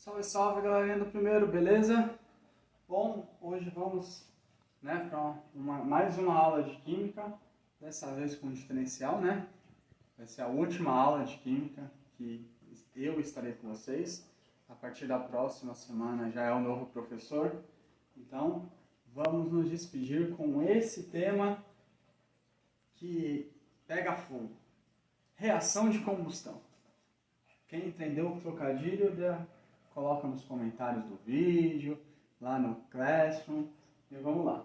Salve, salve, galerinha do primeiro, beleza? Bom, hoje vamos para mais uma aula de Química, dessa vez com diferencial, né? Vai ser a última aula de Química que eu estarei com vocês. A partir da próxima semana já é o novo professor. Então, vamos nos despedir com esse tema que pega fogo. Reação de combustão. Quem entendeu o trocadilho, coloca nos comentários do vídeo, lá no Classroom, e vamos lá.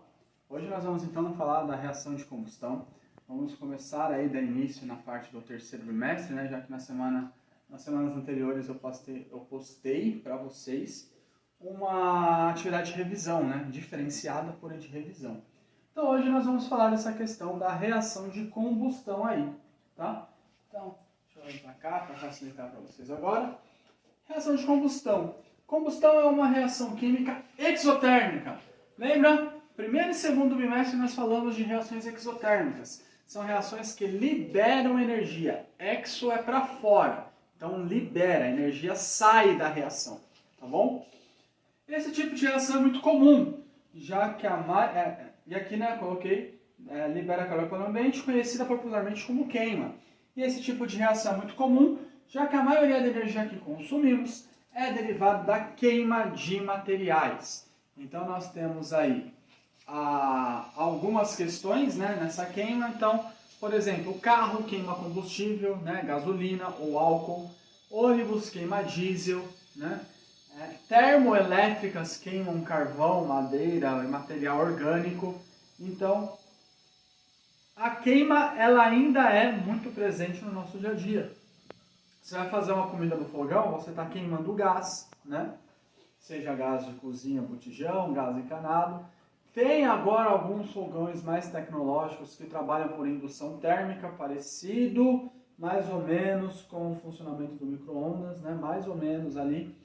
Hoje nós vamos então falar da reação de combustão. Vamos começar aí da início na parte do terceiro bimestre, né? Já que nas semanas anteriores eu postei para vocês uma atividade de revisão, né? Diferenciada, porém de revisão. Então hoje nós vamos falar dessa questão da reação de combustão aí, tá? Então, deixa eu vir para cá para facilitar para vocês agora. Reação de combustão. Combustão é uma reação química exotérmica. Lembra? Primeiro e segundo bimestre nós falamos de reações exotérmicas. São reações que liberam energia. Exo é para fora. Então libera, a energia sai da reação. Tá bom? Esse tipo de reação é muito comum, já que e aqui, né, coloquei, libera calor pelo ambiente, conhecida popularmente como queima. E esse tipo de reação é muito comum, já que a maioria da energia que consumimos é derivada da queima de materiais. Então nós temos aí algumas questões, né, nessa queima. Então, por exemplo, o carro queima combustível, né, gasolina ou álcool, ônibus queima diesel, né, termoelétricas queimam carvão, madeira e material orgânico. Então, a queima ela ainda é muito presente no nosso dia a dia. Você vai fazer uma comida no fogão, você está queimando gás, né? Seja gás de cozinha, botijão, gás encanado. Tem agora alguns fogões mais tecnológicos que trabalham por indução térmica, parecido mais ou menos com o funcionamento do micro-ondas, né? Mais ou menos ali.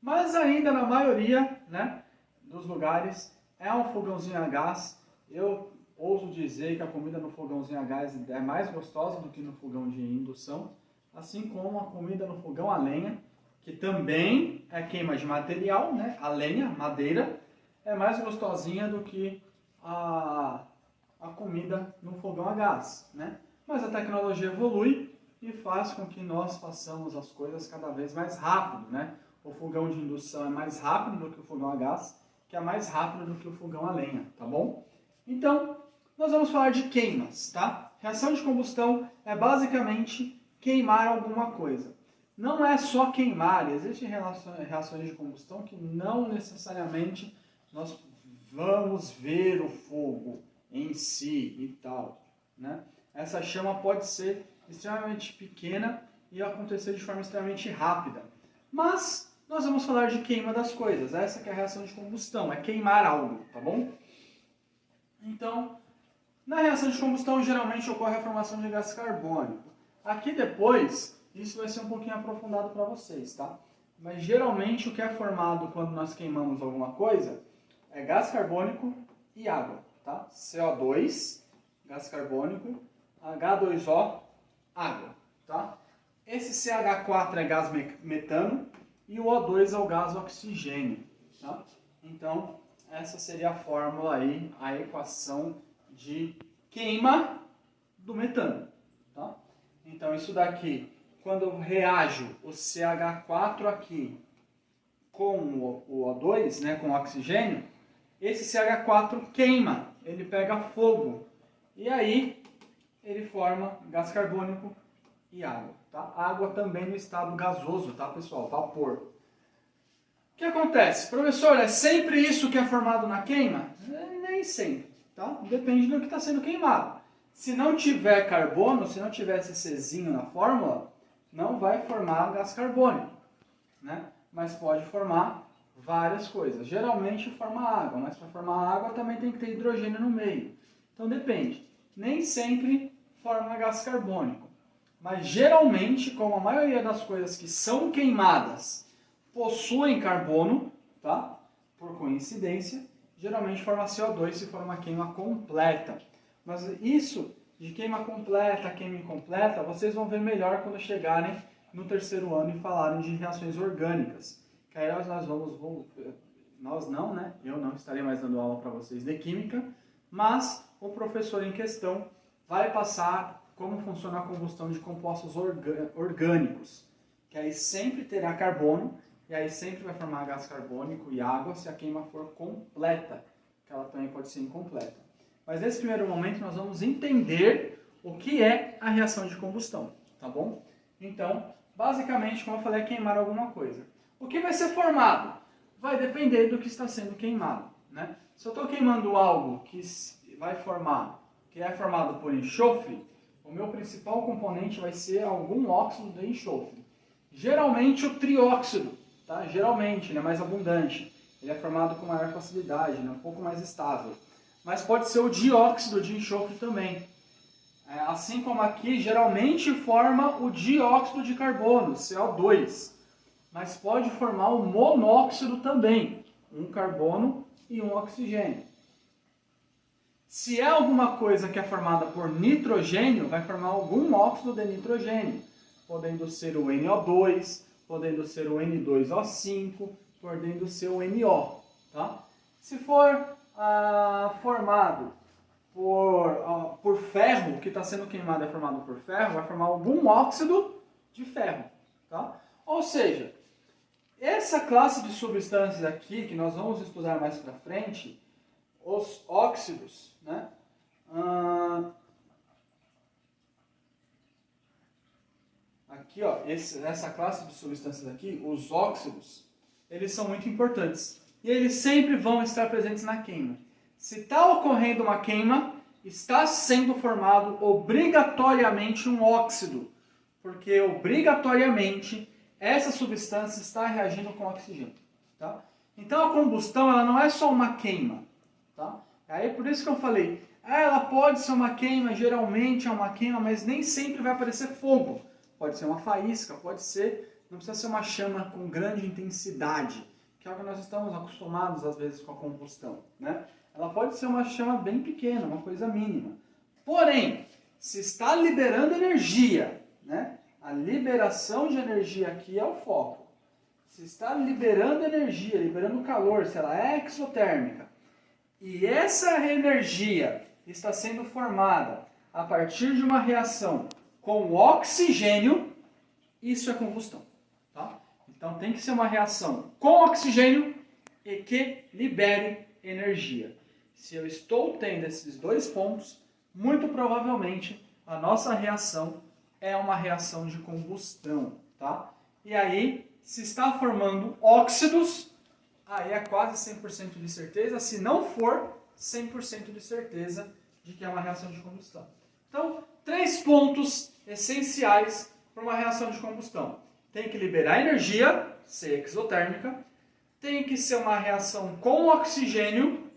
Mas ainda na maioria, né, dos lugares é um fogãozinho a gás. Eu ouso dizer que a comida no fogãozinho a gás é mais gostosa do que no fogão de indução. Assim como a comida no fogão a lenha, que também é queima de material, né? A lenha, madeira, é mais gostosinha do que a comida no fogão a gás, né? Mas a tecnologia evolui e faz com que nós façamos as coisas cada vez mais rápido, né? O fogão de indução é mais rápido do que o fogão a gás, que é mais rápido do que o fogão a lenha, tá bom? Então, nós vamos falar de queimas, tá? Reação de combustão é basicamente queimar alguma coisa. Não é só queimar, existem reações de combustão que não necessariamente nós vamos ver o fogo em si e tal, né? Essa chama pode ser extremamente pequena e acontecer de forma extremamente rápida. Mas nós vamos falar de queima das coisas. Essa que é a reação de combustão, é queimar algo, tá bom? Então, na reação de combustão geralmente ocorre a formação de gás carbônico. Aqui depois, isso vai ser um pouquinho aprofundado para vocês, tá? Mas geralmente o que é formado quando nós queimamos alguma coisa é gás carbônico e água, tá? CO2, gás carbônico, H2O, água, tá? Esse CH4 é gás metano e o O2 é o gás oxigênio, tá? Então, essa seria a fórmula aí, a equação de queima do metano, tá? Então, isso daqui, quando eu reajo o CH4 aqui com o O2, né, com o oxigênio, esse CH4 queima, ele pega fogo. E aí, ele forma gás carbônico e água, tá? Água também no estado gasoso, tá, pessoal? Vapor. O que acontece? Professor, é sempre isso que é formado na queima? Nem sempre, tá? Depende do que está sendo queimado. Se não tiver carbono, se não tiver esse Czinho na fórmula, não vai formar gás carbônico, né? Mas pode formar várias coisas. Geralmente forma água, mas para formar água também tem que ter hidrogênio no meio. Então depende. Nem sempre forma gás carbônico. Mas geralmente, como a maioria das coisas que são queimadas possuem carbono, tá? Por coincidência, geralmente forma CO2 se for uma queima completa. Mas isso de queima completa, queima incompleta, vocês vão ver melhor quando chegarem no terceiro ano e falarem de reações orgânicas. que aí nós não, né? Eu não estarei mais dando aula para vocês de química, mas o professor em questão vai passar como funciona a combustão de compostos orgânicos, que aí sempre terá carbono, e aí sempre vai formar gás carbônico e água se a queima for completa, que ela também pode ser incompleta. Mas nesse primeiro momento nós vamos entender o que é a reação de combustão, tá bom? Então, basicamente, como eu falei, é queimar alguma coisa. O que vai ser formado? Vai depender do que está sendo queimado, né? Se eu estou queimando algo que vai formar, que é formado por enxofre, o meu principal componente vai ser algum óxido de enxofre. Geralmente o trióxido, tá? Geralmente, ele é mais abundante. Ele é formado com maior facilidade, né? Um pouco mais estável. Mas pode ser o dióxido de enxofre também. Assim como aqui, geralmente forma o dióxido de carbono, CO2. Mas pode formar o monóxido também, um carbono e um oxigênio. Se é alguma coisa que é formada por nitrogênio, vai formar algum óxido de nitrogênio, podendo ser o NO2, podendo ser o N2O5, podendo ser o NO. Tá? Se for formado por ferro, que está sendo queimado é formado por ferro, vai formar algum óxido de ferro. Tá? Ou seja, essa classe de substâncias aqui, que nós vamos estudar mais para frente, os óxidos, né? Aqui, ó, essa classe de substâncias aqui, os óxidos, eles são muito importantes. E eles sempre vão estar presentes na queima. Se está ocorrendo uma queima, está sendo formado obrigatoriamente um óxido. Porque obrigatoriamente essa substância está reagindo com oxigênio. Tá? Então a combustão ela não é só uma queima. Tá? Aí por isso que eu falei, ela pode ser uma queima, geralmente é uma queima, mas nem sempre vai aparecer fogo. Pode ser uma faísca, pode ser, não precisa ser uma chama com grande intensidade, que é o que nós estamos acostumados às vezes com a combustão. Né? Ela pode ser uma chama bem pequena, uma coisa mínima. Porém, se está liberando energia, né? A liberação de energia aqui é o foco. Se está liberando energia, liberando calor, se ela é exotérmica, e essa energia está sendo formada a partir de uma reação com oxigênio, isso é combustão. Tá? Então tem que ser uma reação com oxigênio e que libere energia. Se eu estou tendo esses dois pontos, muito provavelmente a nossa reação é uma reação de combustão. Tá? E aí, se está formando óxidos, aí é quase 100% de certeza, se não for, 100% de certeza de que é uma reação de combustão. Então, 3 pontos essenciais para uma reação de combustão. Tem que liberar energia, ser exotérmica, tem que ser uma reação com oxigênio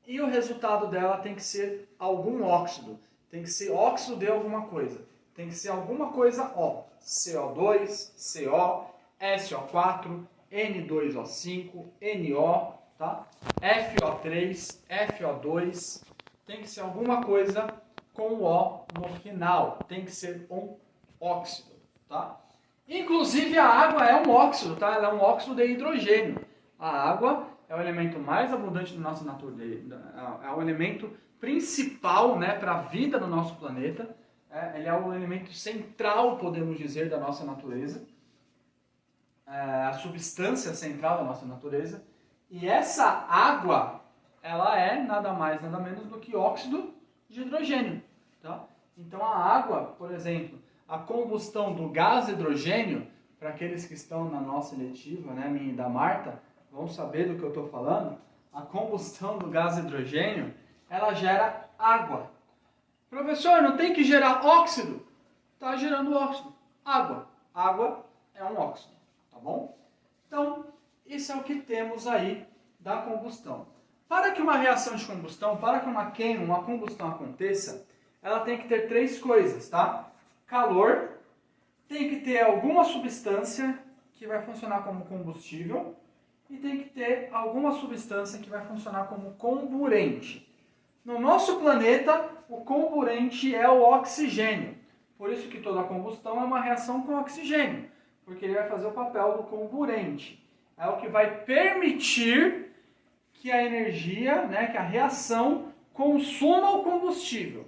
e o resultado dela tem que ser algum óxido. Tem que ser óxido de alguma coisa. Tem que ser alguma coisa O. CO2, CO, SO4, N2O5, NO, tá? FO3, FO2, tem que ser alguma coisa com O no final, tem que ser um óxido, tá? Inclusive a água é um óxido, tá? Ela é um óxido de hidrogênio. A água é o elemento mais abundante da nossa natureza, é o elemento principal, né, para a vida no nosso planeta. Ele é o elemento central, podemos dizer, da nossa natureza. A substância central da nossa natureza. E essa água, ela é nada mais, nada menos do que óxido de hidrogênio. Tá? Então a água, por exemplo, a combustão do gás hidrogênio, para aqueles que estão na nossa eletiva, né, minha e da Marta, vão saber do que eu estou falando, a combustão do gás hidrogênio, ela gera água. Professor, não tem que gerar óxido? Está gerando óxido. Água. Água é um óxido. Tá bom? Então, isso é o que temos aí da combustão. Para que uma reação de combustão, para que uma queima, uma combustão aconteça, ela tem que ter 3 coisas, tá? Calor, tem que ter alguma substância que vai funcionar como combustível e tem que ter alguma substância que vai funcionar como comburente. No nosso planeta, o comburente é o oxigênio. Por isso que toda combustão é uma reação com oxigênio, porque ele vai fazer o papel do comburente. é o que vai permitir que a energia, né, que a reação consuma o combustível.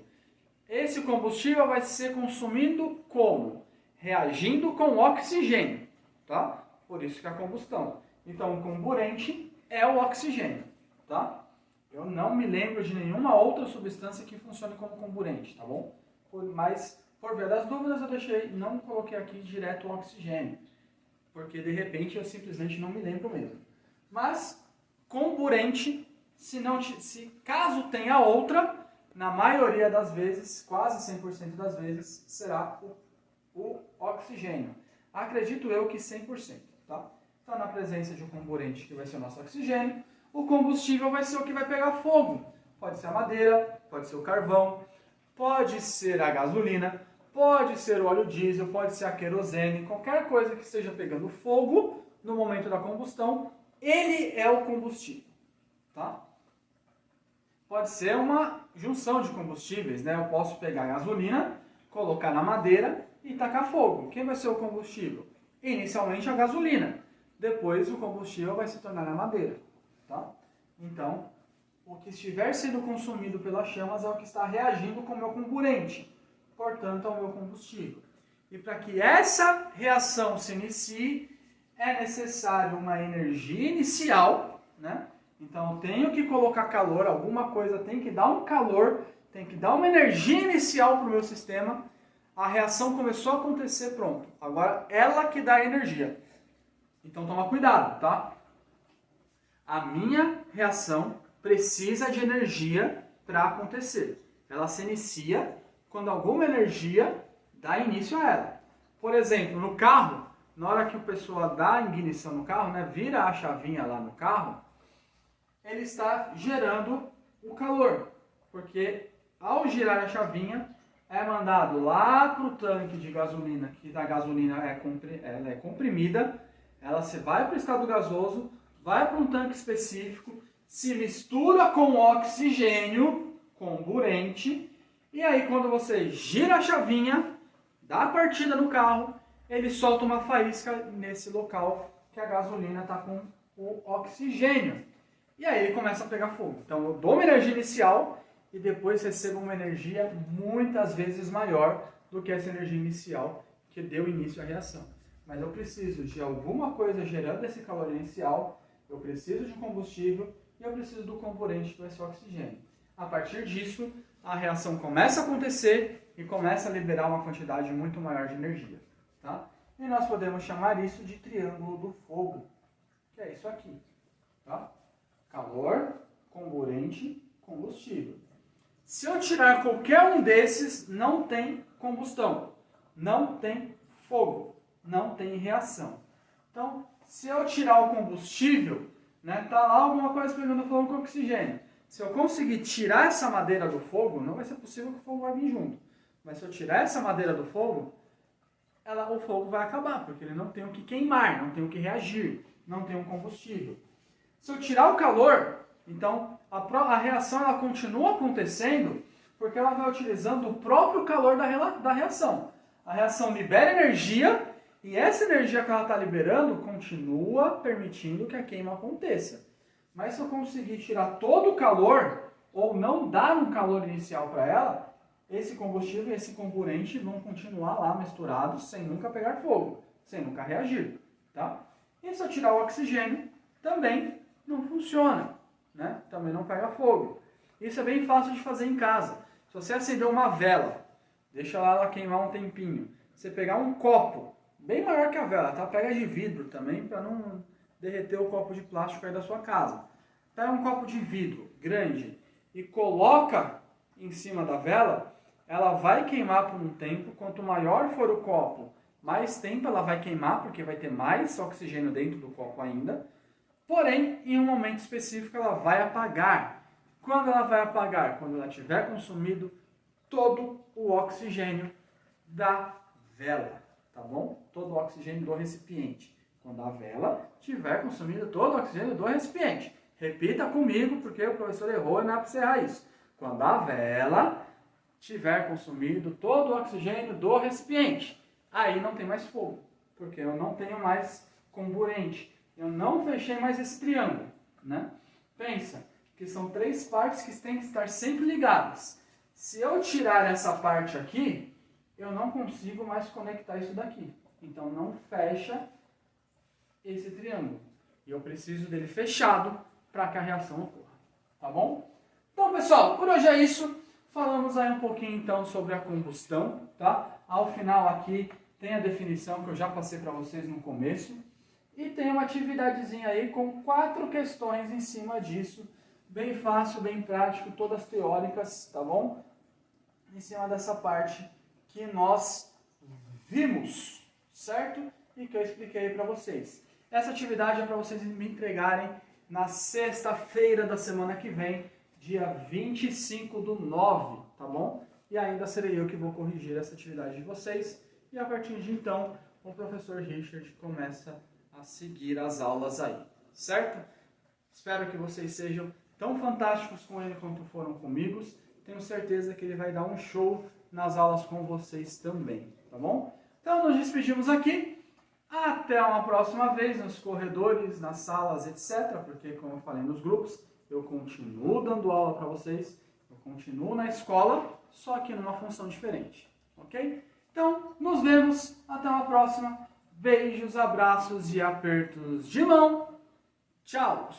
Esse combustível vai ser consumido como? Reagindo com oxigênio, tá? Por isso que é a combustão. Então, o comburente é o oxigênio, tá? Eu não me lembro de nenhuma outra substância que funcione como comburente, tá bom? Mas, por via das dúvidas, não coloquei aqui direto o oxigênio, porque de repente eu simplesmente não me lembro mesmo. Mas, comburente, se caso tenha outra, na maioria das vezes, quase 100% das vezes, será o oxigênio. Acredito eu que 100%, tá? Então, na presença de um comburente que vai ser o nosso oxigênio, o combustível vai ser o que vai pegar fogo. Pode ser a madeira, pode ser o carvão, pode ser a gasolina, pode ser o óleo diesel, pode ser a querosene, qualquer coisa que esteja pegando fogo no momento da combustão, ele é o combustível, tá? Pode ser uma junção de combustíveis, né? Eu posso pegar a gasolina, colocar na madeira e tacar fogo. Quem vai ser o combustível? Inicialmente a gasolina, depois o combustível vai se tornar a madeira, tá? Então, o que estiver sendo consumido pelas chamas é o que está reagindo com o meu comburente, portanto, é o meu combustível. E para que essa reação se inicie, é necessário uma energia inicial, né? Então, eu tenho que colocar calor, alguma coisa tem que dar um calor, tem que dar uma energia inicial para o meu sistema. A reação começou a acontecer, pronto. Agora, ela que dá energia. Então, toma cuidado, tá? A minha reação precisa de energia para acontecer. Ela se inicia quando alguma energia dá início a ela. Por exemplo, no carro, na hora que o pessoal dá ignição no carro, né, vira a chavinha lá no carro, ele está gerando o calor, porque ao girar a chavinha é mandado lá para o tanque de gasolina, que a gasolina ela é comprimida, ela se vai para o estado gasoso, vai para um tanque específico, se mistura com oxigênio, comburente, e aí quando você gira a chavinha, dá a partida no carro, ele solta uma faísca nesse local que a gasolina está com o oxigênio. E aí ele começa a pegar fogo. Então eu dou uma energia inicial e depois recebo uma energia muitas vezes maior do que essa energia inicial que deu início à reação. Mas eu preciso de alguma coisa gerando esse calor inicial, eu preciso de combustível e eu preciso do comburente que vai ser o oxigênio. A partir disso, a reação começa a acontecer e começa a liberar uma quantidade muito maior de energia. Tá? E nós podemos chamar isso de triângulo do fogo, que é isso aqui. Tá? Calor, comburente, combustível. Se eu tirar qualquer um desses, não tem combustão, não tem fogo, não tem reação. Então, se eu tirar o combustível, né, tá lá alguma coisa pegando fogo com oxigênio. Se eu conseguir tirar essa madeira do fogo, não vai ser possível que o fogo vai vir junto. Mas se eu tirar essa madeira do fogo, o fogo vai acabar, porque ele não tem o que queimar, não tem o que reagir, não tem um combustível. Se eu tirar o calor, então a reação ela continua acontecendo porque ela vai utilizando o próprio calor da reação. A reação libera energia e essa energia que ela está liberando continua permitindo que a queima aconteça. Mas se eu conseguir tirar todo o calor ou não dar um calor inicial para ela, esse combustível e esse comburente vão continuar lá misturados sem nunca pegar fogo, sem nunca reagir. Tá? E se eu tirar o oxigênio, também não funciona, né? Também não pega fogo. Isso é bem fácil de fazer em casa. Se você acender uma vela, deixa ela queimar um tempinho, você pegar um copo, bem maior que a vela, tá? Pega de vidro também, para não derreter o copo de plástico aí da sua casa. Pega um copo de vidro grande e coloca em cima da vela, ela vai queimar por um tempo. Quanto maior for o copo, mais tempo ela vai queimar, porque vai ter mais oxigênio dentro do copo ainda. Porém, em um momento específico, ela vai apagar. Quando ela vai apagar? Quando ela tiver consumido todo o oxigênio da vela, tá bom? Todo o oxigênio do recipiente. Quando a vela tiver consumido todo o oxigênio do recipiente. Repita comigo, porque o professor errou e não é para você errar isso. Quando a vela tiver consumido todo o oxigênio do recipiente, aí não tem mais fogo, porque eu não tenho mais comburente. Eu não fechei mais esse triângulo, né? Pensa que são 3 partes que têm que estar sempre ligadas. Se eu tirar essa parte aqui, eu não consigo mais conectar isso daqui. Então não fecha esse triângulo. E eu preciso dele fechado para que a reação ocorra. Tá bom? Então, pessoal, por hoje é isso. Falamos aí um pouquinho então sobre a combustão, tá? Ao final aqui tem a definição que eu já passei para vocês no começo. E tem uma atividadezinha aí com 4 questões em cima disso. Bem fácil, bem prático, todas teóricas, tá bom? Em cima dessa parte que nós vimos, certo? E que eu expliquei para vocês. Essa atividade é para vocês me entregarem na sexta-feira da semana que vem, dia 25/9, tá bom? E ainda serei eu que vou corrigir essa atividade de vocês. E a partir de então, o professor Richard começa a seguir as aulas aí, certo? Espero que vocês sejam tão fantásticos com ele quanto foram comigo. Tenho certeza que ele vai dar um show nas aulas com vocês também, tá bom? Então nos despedimos aqui. Até uma próxima vez nos corredores, nas salas, etc. Porque, como eu falei nos grupos, eu continuo dando aula para vocês. Eu continuo na escola, só que numa função diferente, ok? Então, nos vemos. Até uma próxima. Beijos, abraços e apertos de mão. Tchau!